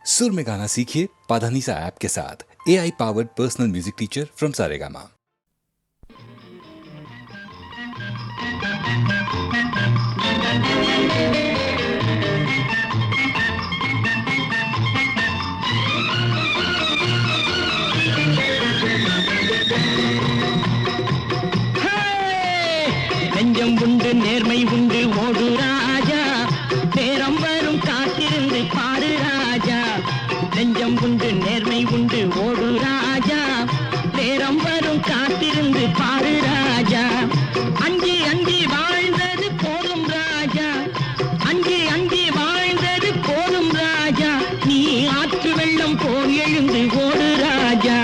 सुर में गाना सीखिए पाधानीसा ऐप के साथ। AI powered personal music teacher from Saregama. நெஞ்சம் உண்டு நேர்மை உண்டு ஓடு ராஜா, நேரம் வரும் காத்திருந்து பாரு ராஜா. நெஞ்சம் உண்டு நேர்மை உண்டு ஓடு ராஜா, நேரம் வரும் காத்திருந்து பாரு ராஜா. அஞ்சி அஞ்சி வாழ்ந்தது போதும் ராஜா, அஞ்சி அஞ்சி வாழ்ந்தது போதும் ராஜா. நீ ஆற்று வெள்ளம் போல் எழுந்து ஓடு ராஜா.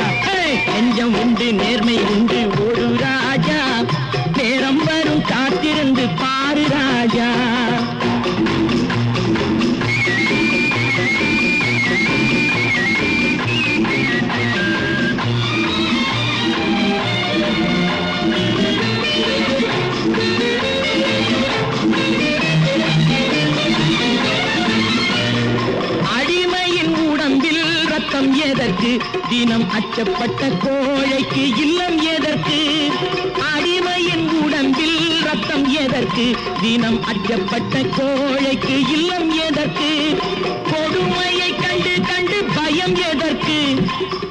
நெஞ்சம் உண்டு நேர்மை உண்டு ஓடு ராஜா, நேரம் வரும் காத்திருந்து பாரு ராஜா. அடிமையின் உடம்பில் ரத்தம் எதற்கு, தினம் அச்சப்பட்ட கோழைக்கு இல்லம் எதற்கு. அடிமையின் உடம்பில் ரத்தம் எதற்கு, தினம் அச்சப்பட்ட கோழைக்கு இல்லம் எதற்கு. கொடுமையை கண்டு கண்டு பயம் எதற்கு,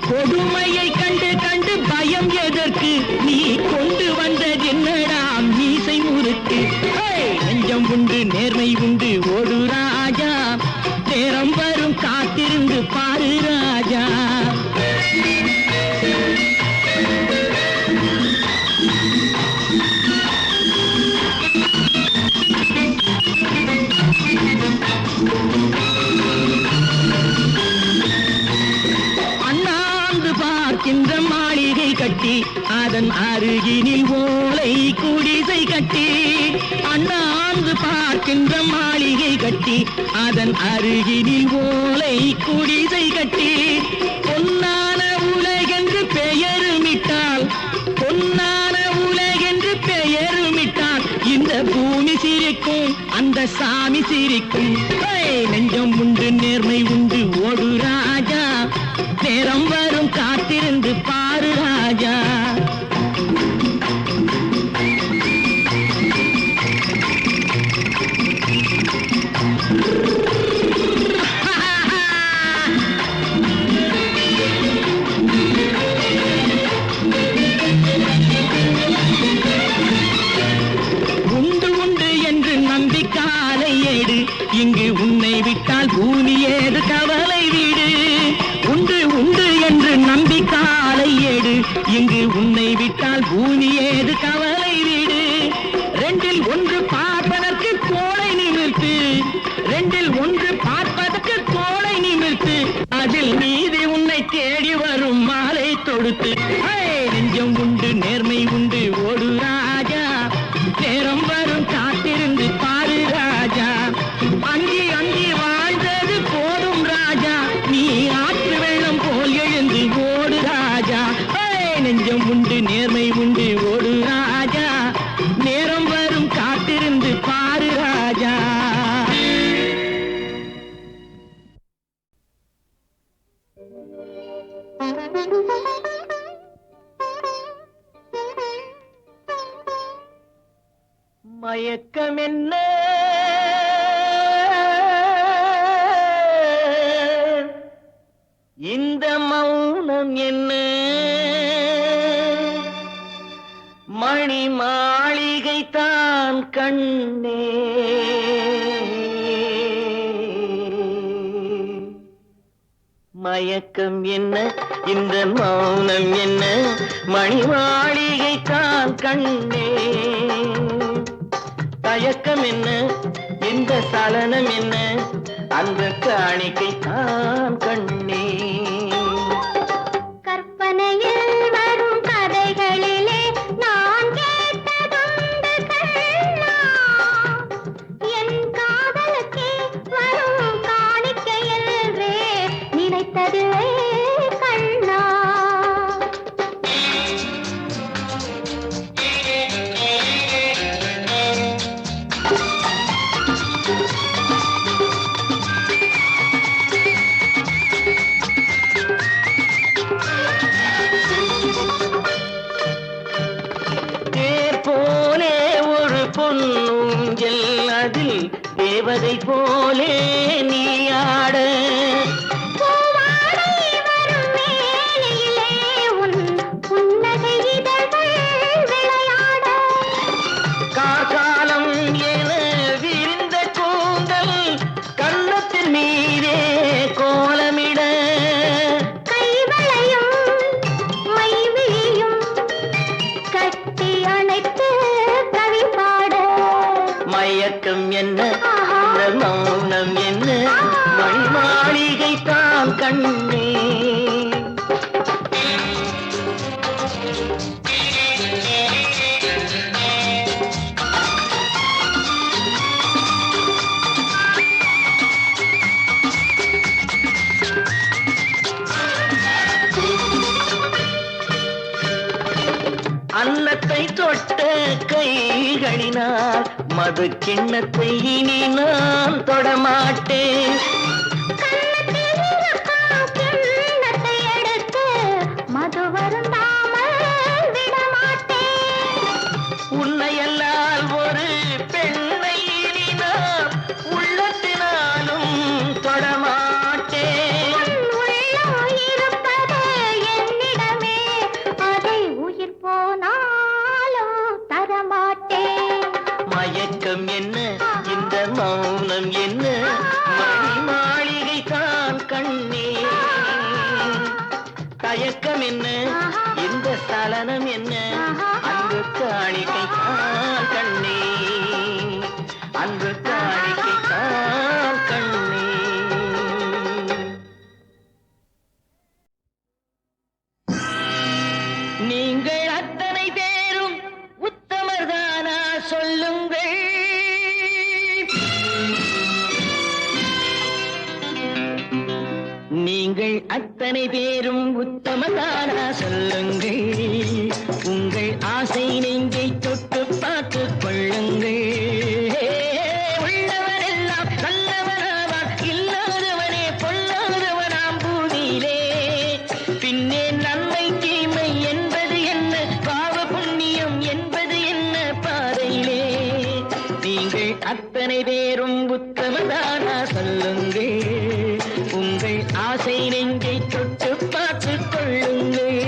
கொடுமையை கண்டு கண்டு பயம் எதற்கு. நீ கொண்டு வந்தது என்னடா மீசை முறுக்கு. நெஞ்சம் உண்டு நேர்மை உண்டு ஓடு ராஜா, நேரம் வரும் காத்திருந்து பாரு ராஜா. அண்ணாந்து பார்க்கின்ற மாளிகை கட்டி, அதன் அருகினில் ஓலை குடிசை கட்டி. அண்ணாந்து பார்க்கின்ற மாளிகை கட்டி, அதன் அருகினில் ஓலை குடிசை கட்டி. பொன்னான உலகென்று பெயருமிட்டால், பொன்னான உலகென்று பெயருமிட்டால், இந்த பூமி சிரிக்கும் அந்த சாமி சிரிக்கும். நெஞ்சம் உண்டு நேர்மை உண்டு ஓடு ராஜா, நேரம் வரும் காத்திருந்து பாரு ராஜா. உண்டு உண்டு என்று நம்பி காலை ஏடு, இங்கு உன்னை விட்டால் பூமி ஏது கவலை வீடு. உண்டு உண்டு என்று நம்பி காலை ஏடு, இங்கு உன்னை விட்டால் பூமி ஏது கவலை வீடு. ரெண்டில் ஒன்று பார்ப்பதற்கு கோளை நிமிர்த்து, ரெண்டில் ஒன்று பார்ப்பதற்கு கோளை நிமிர்த்து, அதில் நீதி உன்னை தேடி வரும் மாலை தொடுத்து. நெஞ்சம் உண்டு நேர்மை உண்டு ஓடு ராஜா, நேரம் வரும் காத்திருந்து பாரு ராஜா. அஞ்சி அஞ்சி வாழ்ந்தது போதும் ராஜா, நீ ஆற்று வெள்ளம் போல் எழுந்து ஓடு ராஜா. நெஞ்சம் உண்டு நேர்மை உண்டு ஓடு ராஜா, நேரம் வரும் காத்திருந்து பாரு ராஜா. மயக்கம் என்ன, இந்த மௌனம் என்ன, மணி மாளிகை தான் கண்ணே. மயக்கம் என்ன, இந்த மௌனம் என்ன, மணி மாளிகை தான் கண்ணே. தயக்கம் என்ன, இந்த சலனம் என்ன, அந்த காணிக்கை தான் கண்ணே. கற்பனையில் வரும் கதைகளிலே நான் கேட்டதுண்டு கண்ணா, என் காதலுக்கே வரும் காணிக்கையல்வே நினைத்ததுவே கண்ணா. கண்ணே. அன்னத்தை தொட்ட கைகளினால் மது கிண்ணத்தை இனி நான் தொடமாட்டேன். கிண்ணத்தை எடுத்து மது வருந்தாமல் விடமாட்டேன். உன்னையல்லால் ஒரு பெண்ணை இனி நான் உள்ளத்தினாலும் தொடமாட்டேன். உள்ளம் இருப்பது என்னிடமே, அதை உயிர் போனாலும் தரமாட்டேன். மயக்கம் என்ன, இந்த மௌனம் என்ன, மணி மாளிகை தான் கண்ணே. தயக்கம் என்ன, இந்த சலனம் என்ன, அன்பு காணிக்கை தான் கண்ணே, அன்பு காணிக்கை தான் கண்ணே. நீங்கள் அத்தனை பேரும் உத்தமர்தானா சொல்லுங்கள். நீங்கள் அத்தனை பேரும் உத்தமதானா சொல்லுங்கள். உங்கள் ஆசை நெஞ்சை தொட்டு பார்த்து கொள்ளுங்கள். உள்ளவனெல்லாம் நல்லவனாவான், இல்லாதவனே பொல்லாதவனாம் பூமியிலே. பின்னே நன்மை தீமை என்பது என்ன, பாவ புண்ணியம் என்பது என்ன பாதையிலே. நீங்கள் அத்தனை பேரும் உத்தமதானா சொல்லுங்கள். உங்கள் ஆசை நெஞ்சை தொட்டு பார்த்து கொள்ளுங்கள்.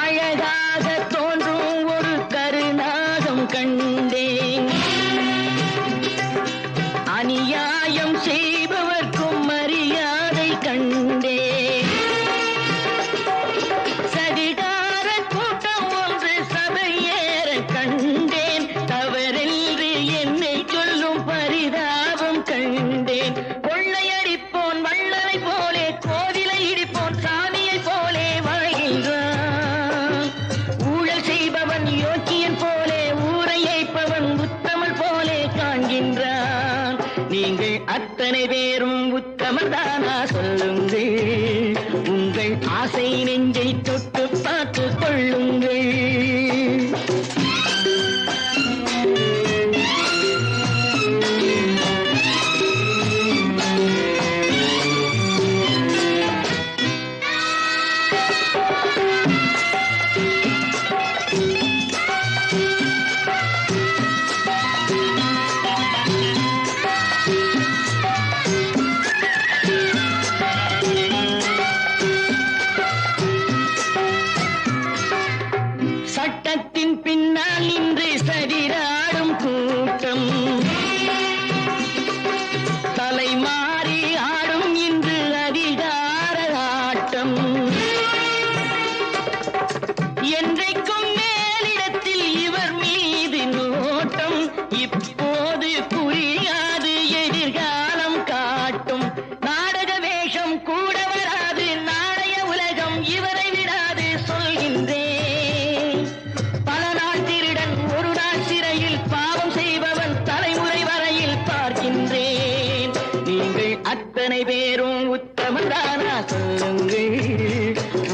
அழகாக தோன்றும் ஒரு கருநாகம் கண்டேன். அநியாயம் செய்பவர்க்கும் மரியாதை கண்டேன். சதிகார கூட்டம் ஒன்று சபையேற கண்டேன். தவறென்று என்னை சொல்லும் பரிதாபம் கண்டேன். கொள்ளையடிப்போன் வள்ளலை போலே, கோவிலை இடிப்போன் சாமியை போலே வாழ்கின்றான். ஊழல் செய்பவன் யோக்கியன் போலே, ஊரை ஏய்ப்பவன் உத்தமன் போலே காண்கின்றான். நீங்கள் அத்தனை பேரும் உத்தமதானா சொல்லுங்கள். உங்கள் ஆசை நெஞ்சை தொட்டு பார்த்து கொள்ளுங்கள். சட்டத்தின் பின்னால் நின்று சதிராடும் கூட்டம், தலைமாறி ஆடும் இன்று அதிகார ஆட்டம். என்றைக்கும் மேலிடத்தில் இவர் மீது நோட்டம். இப்போது புரியாது, எதிர்காலம் காட்டும். நாடக வேஷம் கூட வராது, நாளைய உலகம் இவரை விடாது சொல்கின்றேன். பல நாள் திருடன் ஒரு நாள் சிறையில், பாவம் செய்பவன் தலைமுறை வரையில் பார்க்கின்றேன். நீங்கள் அத்தனை பேரும் உத்தமதானா சொல்லுங்கள்.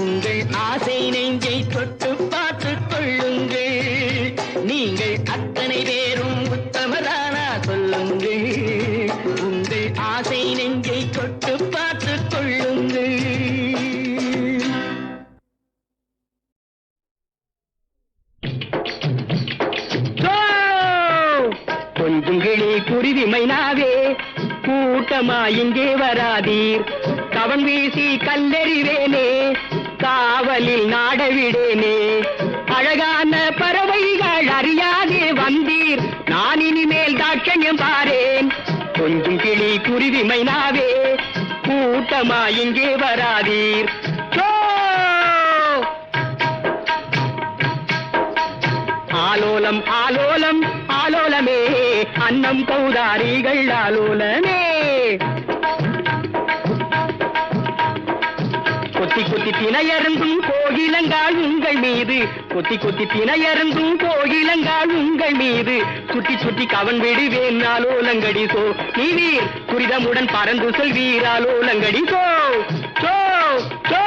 உங்கள் ஆசை நெஞ்சை தொட்டு பார்த்து கொள்ளுங்கள். நீங்கள் அத்தனை பேரும் உத்தமதானா சொல்லுங்கள். உங்கள் ஆசை நெஞ்சை தொட்டு பார்த்து கொள்ளுங்கள். கொஞ்சம் கிளி குருவி மைனாவே, கூட்டமா இங்கே வராதீர். கவன் வீசி கல்லெறிவேனே, காவலில் நாடவிடேனே. அழகா ஆலோலம் ஆலோலம் ஆலோலமே அன்னம் கௌதாரிகள் ஆலோலமே கொத்தி கொத்தி திணையருந்தும் கோகிலங்கால் உங்கள் மீது கொத்தி கொத்தி திணையருந்தும் கோகிலங்கால் உங்கள் மீது சுற்றி சுற்றி கவன் விடுவேன் ஆலோலங்கடி சோ நீவீர் துரிதமுடன் பறந்து செல்வீர் ஆலோலங்கடி சோ சோ சோ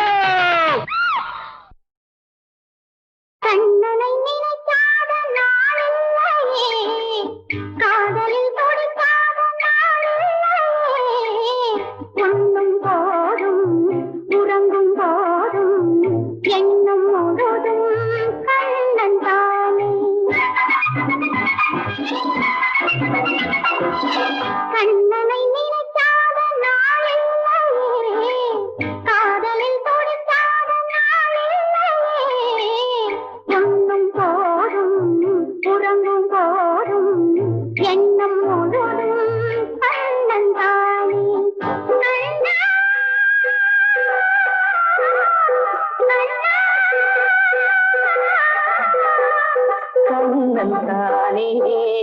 கண்ணனை நினைக்காத நாளில்லையே காதலில் தொடுக்காத நாளில்லையே உண்ணும் போதும் உறங்கும் போதும் எண்ணம் முழுதும் கண்ணன் தானே கண்ணனை நினைக்காத நாளில்லையே காதலில் தொடுக்காத நாளில்லையே உண்ணும் போதும் உறங்கும் போதும் எண்ணம் முழுதும் கண்ணன் தானே கண்ணன் தானே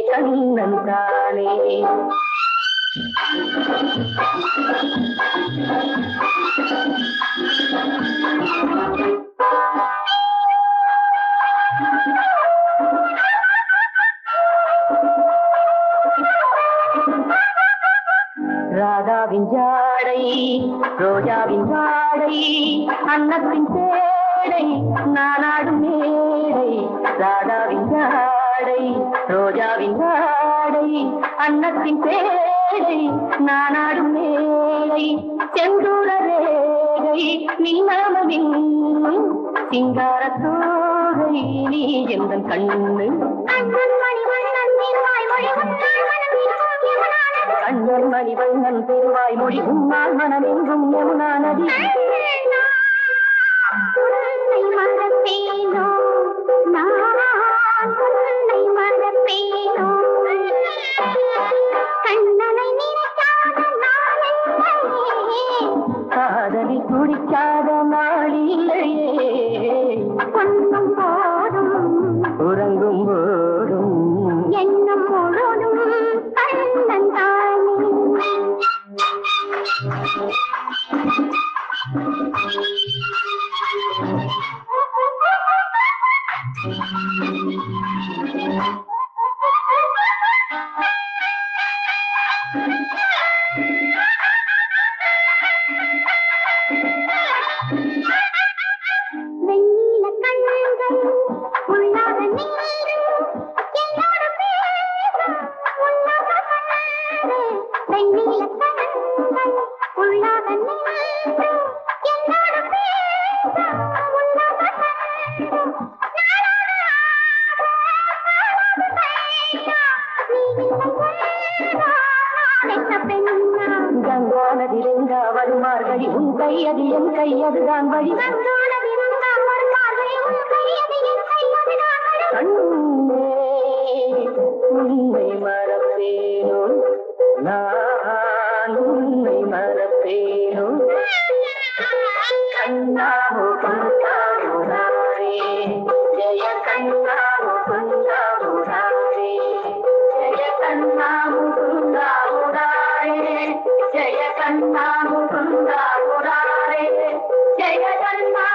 கண்ணன் தானே ராதாவின் ஜாடை ரோஜாவின் வாடை அன்னத்தின் சேடை நானாடும் மேடை ராதாவின் ஜாடை ரோஜாவின் வாடை அன்னத்தின் சேடை நானாடும் மேடை செந்தூர ரேகை நில்லாமலின் சிங்கார தோகை நீ எந்த கண்ணு கண்ணன் மணிவண்ணன் திருவாய் மொழி உன்னால் மனமெங்கும் யமுனா நதி உன்னை மறப்பேனோ நான் உன்னை மறப்பேனோ கண்ணனை நினைக்காத நாளில்லையே காதலி குடிக்காத நாளில்லையே பொன்னும் போதும் உறங்கும் போதும் எண்ணம் முழுதும் கண்ணன் தானே வெண்ணில கண்கள் உள்ளாத நீரும் என்னோட பேசும் உன்னத கண்ணே வெண்ணில கண்கள் உள்ளாத நீரும் என்னோட பேசும் உன்னத கங்கா நதிரெங்கா வருமார்கழி உன் கையது என் கையதுதான் வழி கண்ணே உன்னை மறப்பேனோ நான் உன்னை மறப்பேனோ கண்ணாமோ கண்ணாமுராரே ஜெய கண்ணாமோ கண்ணாமுராரே ஜெய கண்ணாமோ கண்ணாமுராரே ஜெய கண்ணாமோ கண்ணாமுராரே ஜெய கண்ணா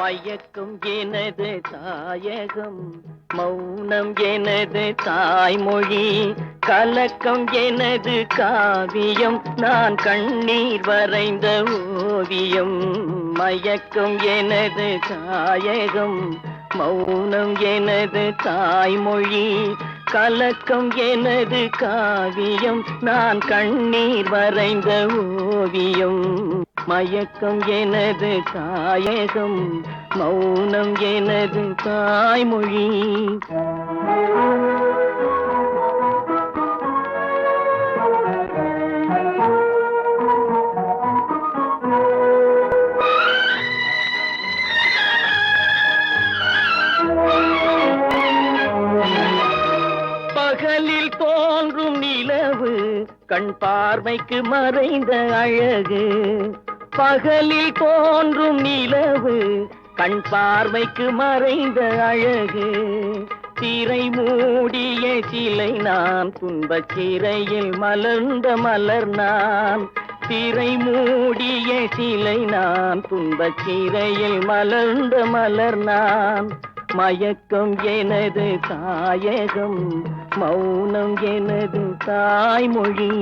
மயக்கம் எனது தாயகம், மௌனம் எனது தாய்மொழி, கலக்கம் எனது காவியம், நான் கண்ணீர் வரைந்த ஓவியம். மயக்கம் எனது தாயகம், மௌனம் எனது தாய்மொழி, கலக்கம் எனது காவியம், நான் கண்ணீர் வரைந்த ஓவியம். மயக்கம் எனது தாயகம், மௌனம் எனது தாய்மொழி. பகலில் தோன்றும் நிலவு கண் பார்வைக்கு மறைந்த அழகு. பகலில் தோன்றும் நிலவு கண் பார்வைக்கு மறைந்த அழகு. திரை மூடிய சிலை நான், துன்பச் சிறையில் மலர்ந்த மலர் நான். திரை மூடிய சிலை நான், துன்பச் சிறையில் மலர்ந்த மலர் நான். மயக்கம் எனது தாயகம், மௌனம் எனது தாய்மொழி.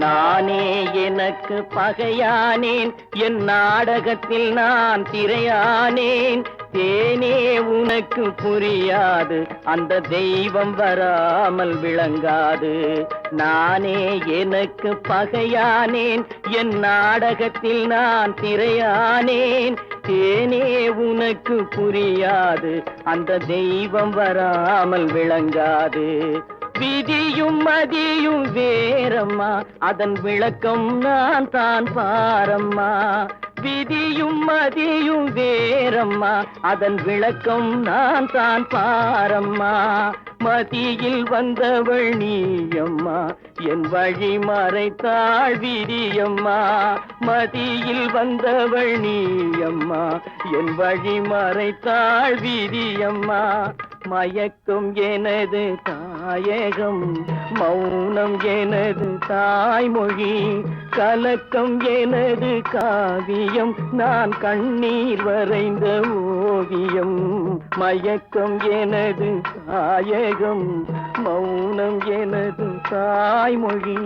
நானே எனக்கு பகையானேன், என் நாடகத்தில் நான் திரையானேன். தேனே உனக்கு புரியாது, அந்த தெய்வம் வராமல் விளங்காது. நானே எனக்கு பகையானேன், என் நாடகத்தில் நான் திரையானேன். தேனே உனக்கு புரியாது, அந்த தெய்வம் வராமல் விளங்காது. விதியும் மதியும் வேறம்மா, அதன் விளக்கம் நான் தான் பாரம்மா. விதியும் மதியும் வேறம்மா, அதன் விளக்கம் நான் தான் பாரம்மா. மதியில் வந்தவள் நீயம்மா, என் வழி மறைத்தாள் விதியம்மா. மதியில் வந்தவள் நீயம்மா, என் வழி மறைத்தாள் விதியம்மா. மயக்கம் எனது தாயகம், மௌனம் எனது தாய்மொழி, கலக்கம் எனது காவியம், நான் கண்ணீர் வரைந்த ஓவியம். மயக்கம் எனது தாயகம், மௌனம் எனது தாய்மொழி.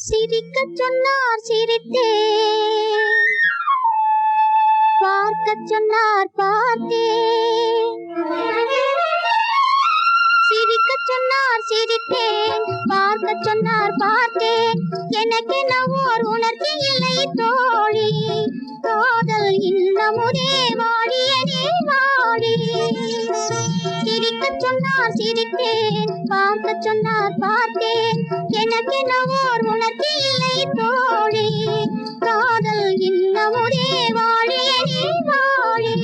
சிரிக்கச் சொன்னார் சிரித்தேன், பார்க்கச் சொன்னார் பார்த்தேன். சிரிக்கச் சொன்னார் சிரித்தேன், பார்க்கச் சொன்னார் பார்த்தேன். எனக்கென ஓர் உணர்ச்சி இல்லை தோழி, காதல் இன்னமுதே வாழியனே வாழி. சிரிக்கச் சொன்னார் சிரித்தேன், பார்க்கச் சொன்னார் பார்த்தேன். எனக்கென ஓர் உணர்ச்சி இல்லை தோழி, காதல் இன்னமுதே வாழியனே வாழி.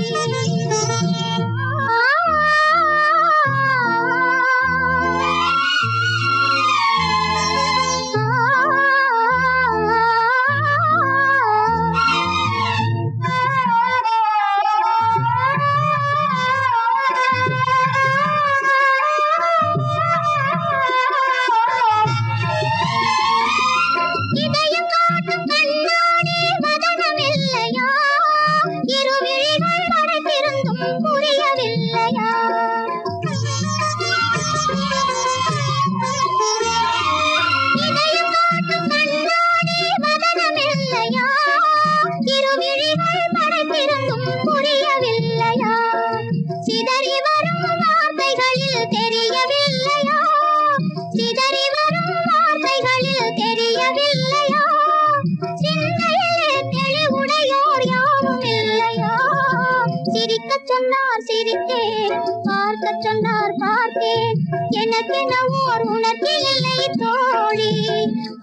சொன்னார் பார்த்தேன் எனக்கென ஓர் உணர்ச்சி இல்லை தோழி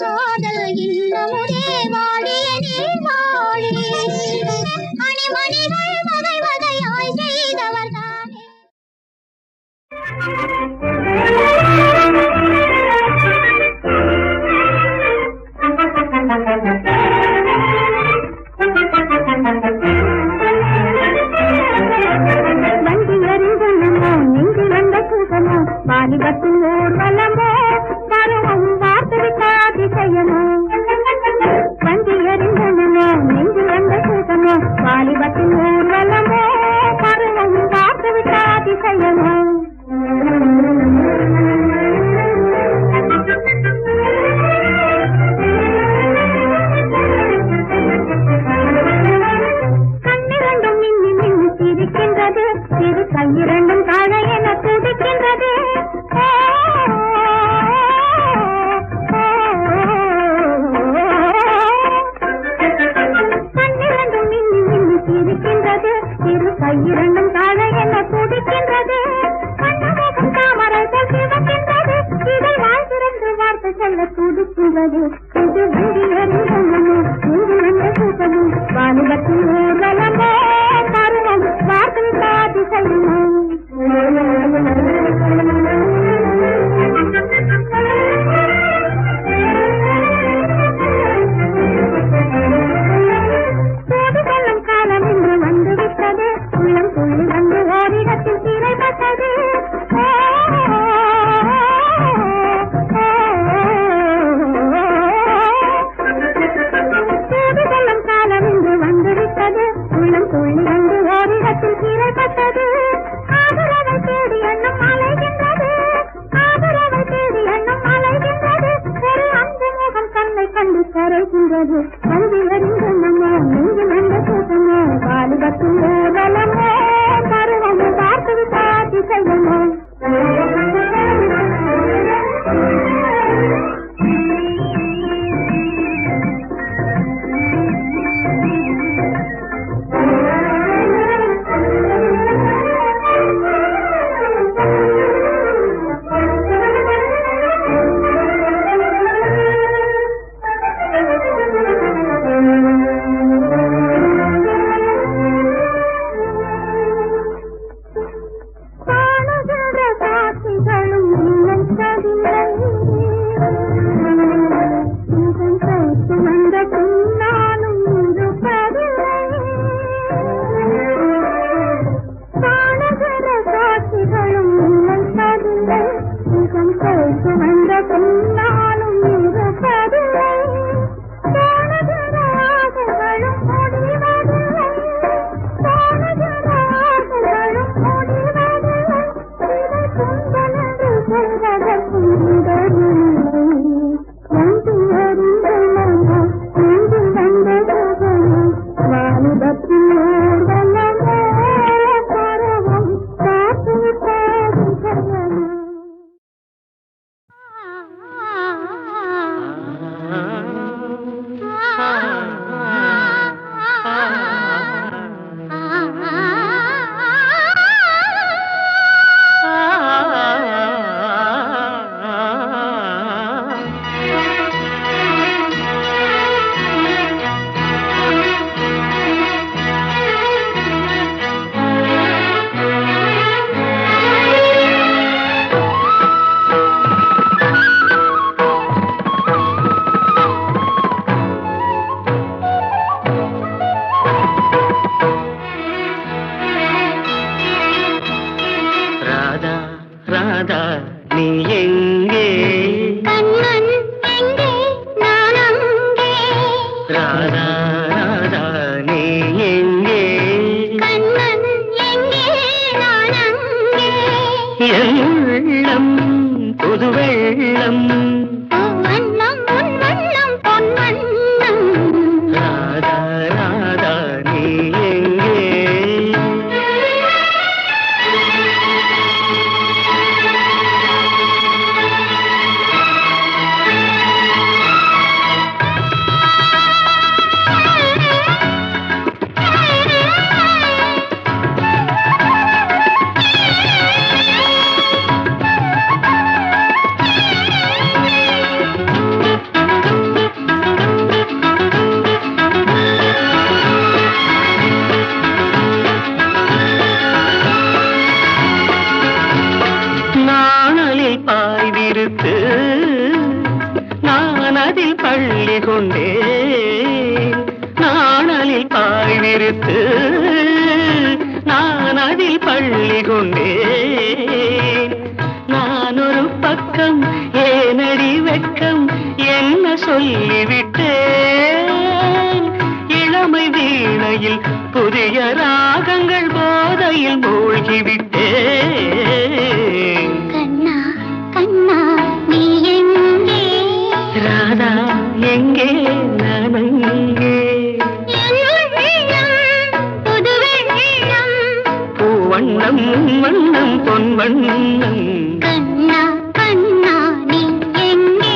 காதல் இன்னமுதே வாழியனே வாழி வண்டி எறிந்தனமோ நெஞ்சு வந்த கூட்டமோ வாலிபத்தின் ஊர்வலமோ பருவம் வார்த்தை அதிசயமோ வண்டி எறிந்தனமோ நெஞ்சு வந்த கூட்டமோ வாலிபத்தின் ஊர்வலமோ பருவம் வார்த்தை அதிசயமோ கண்ணிரண்டும் மின்னி மின்னி சிரிக்கின்றது சிறு கையிரண்டும் தாழ என துடிக்கின்றது கண்ணிரண்டும் மின்னி மின்னி சிரிக்கின்றது சிறு கையிரண்டும் தாழ என துடிக்கின்றது கண்ணமுகம் தாமரை போல் சிவக்கின்றது இதை வாழ்ந்திருந்து வார்த்தை சொல்ல துடிக்கின்றது இது வண்டி எறிந்தனமோ நெஞ்சு வந்த கூட்டமோ வாலிபத்தின் ஊர்வலமோ பருவம் வார்த்தை அதிசயமோ சோது கொள்ளும் காலம் இன்று வந்துவிட்டது உள்ளம் துள்ளி வந்து ஓரிடத்தில் சிறைப்பட்டது சோது கொள்ளும் காலம் இன்று வந்துவிட்டது உள்ளம் துள்ளி வந்து ஓரிடத்தில் சிறைப்பட்டது ஆதரவை தேடி எண்ணம் அலைகின்றது ஆதரவை தேடி எண்ணம் அலைகின்றது ஒரு அன்பு முகம் கண்ணை கண்டு கரைகின்றது கல்வி அறிந்தனமோ நெஞ்சு வந்த கூட்டமோ வாலிபத்தின் ஊர்வலமோ பருவம் பார்த்து அதிசயமோ காணுகின்ற காட்சிகளும் நினைத்ததில்லை இதன் கைக்கு வந்த பின்னாலும் இருப்பதில்லை காணுகிற காட்சிகளும் நினைத்ததில்லை இதன் கைக்கு வந்த பின்னாலும் இருப்பதில்லை காணுகிற ஆசைகளும் முடிவதில்லை காணுகிற ஆசைகளும் முடிவதில்லை இதை துன்பமென்று சொல்வதற்கும் இடமில்லை நன்றி அறிந்தனமோ நன்றி வந்த சுகமோ வாலிபத்தின் ஊர்வலமோ பருவம் காத்து அதிசயமோ ராதா ராதா நீ எங்கே கண்ணன் எங்கே நான் அங்கே ராதா ராதா நீ எங்கே கண்ணன் எங்கே நான் அங்கே என் உள்ளம் புது வெள்ளம் வண்ணம் உன் வண்ணம் பொன் வண்ணம் ராதா ராதா நீ எங்கே பள்ளி கொண்டேன் நாணலில் பாய் விரித்து நான் அதில் பள்ளி கொண்டேன் நான் ஒரு பக்கம் ஏனடி வெட்கம் என்ன சொல்லிவிட்டேன் இளமை வீணையில் புதிய ராகங்கள் போதையில் மூழ்கிவிட்டேன் கண்ணா கண்ணா நீ எங்கே ராதா எங்கே நான் எங்கே புது வெள்ளம் பூவண்ணம் வண்ணம் பொன் வண்ணம் கண்ணா கண்ணா நீ எங்கே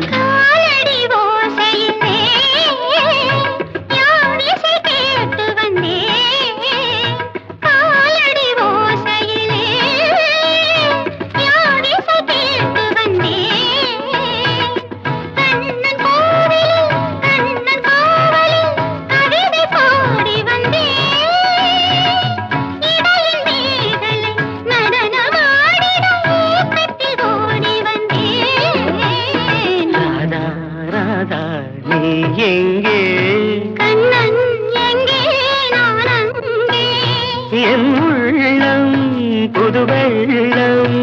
காலடி ஓசையிலே யார் இசை கேட்டு வந்தேன் காலடி ஓசையிலே யார் இசை கேட்டு வந்தேன் கண்ணன் கோவிலில் கண்ணன் கோவிலில் கவிதை பாடி வந்தேன் இடையில் மேகலை நடனமாடிடும் ஊக்கத்தில் ஓடி வந்தேன் ராதா ராதா நீ எங்கே கண்ணன் எங்கே நான் அங்கே என் உள்ளம் புது வெள்ளம்